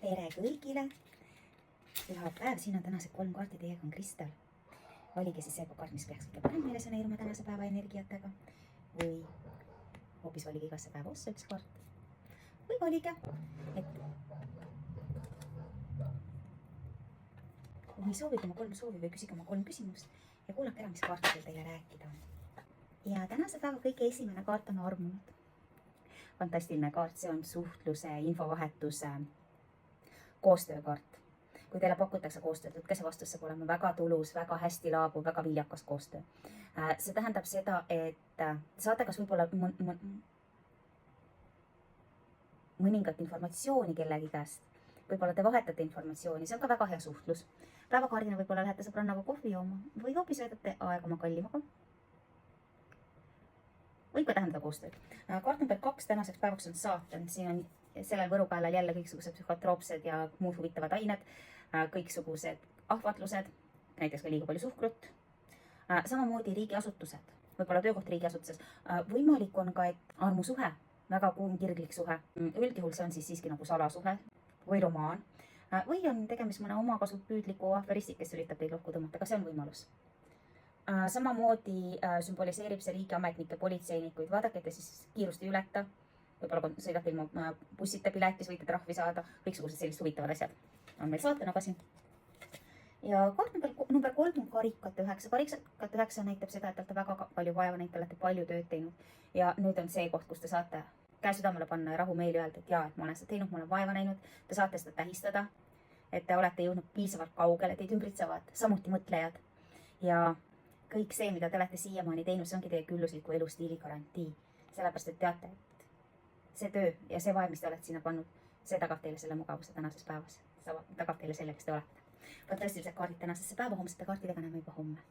tere kõigile! Püha päev, siin on tänased 3 kaarti, teiega on Kristel. Valige siis see kaart, mis peaks kõige paremini resoneeruma tänase päeva energiatega või hoopis valige igasse päeva ossa üks kaart. Või valige, et kui soovige oma 3 soovi või küsige oma 3 küsimust ja kuulake ära, mis kaartidel teile rääkida on. Ja tänase päeva kõige esimene kaart on armunud. Fantastiline kaart, see on suhtluse, infovahetuse, koostöökaart. Kui teile pakutakse koostööd, võtke see vastus, saab olema väga tulus, väga hästi laabuv, väga viljakas koostöö. See tähendab seda, et saate kas võib-olla mõningat informatsiooni kellegi käest. Võib-olla te vahetate informatsiooni, see on ka väga hea suhtlus. Päevakaardina võib-olla lähete sõbrannaga kohvi jooma või hoopis veedate aega oma kallimaga. Võib ka tähendada koostööd. Kaart number 2 tänaseks päevaks on saatan. Siin on sellel võrupäelal jälle kõiksugused psühhotroopsed ja muud huvitavad ained, kõiksugused ahvatlused, näiteks ka liiga palju suhkrut. Samamoodi riigiasutused, võib-olla töökoht riigiasutuses. Võimalik on ka, et armusuhe, väga kuum kirglik suhe. Üldjuhul see on siis siiski nagu salasuhe või romaan. Või on tegemist mõne omakasupüüdliku aferisti, kes üritab teid lokku tõmmata, ka see on võimalus. Samamoodi sümboliseerib see riigiametnikke, politseinikuid. Vaadake, et te siis kiirust ei ületa. Võib-olla sõidate ilma bussita piletis, võite trahvi saada. Kõiksugused sellised huvitavad asjad on meil saatanaga siin. Ja kaart number 3 on karikat 9. Karikat 9 näitab seda, et te olete väga palju vaeva näinud, te olete palju tööd teinud. Ja nüüd on see koht, kus te saate käe südamele panna ja rahumeeli öelda, et jaa, et ma olen seda teinud, ma olen vaeva näinud. Te saate seda tähistada, et te olete jõudnud piisavalt kaugele, teid ümbritsevad samuti mõtlejad. Ja kõik see, mida te olete siiamaani teinud, see ongi teie küllusliku elustiili garantii. Sellepärast, et teate, et see töö ja see vaev, mis te olete sinna pannud, see tagab teile selle mugavuse tänases päevas. See tagab teile selle, kes te olete. Fantastilised kaardid tänasesse päeva, homsete kaartidega näeme juba homme.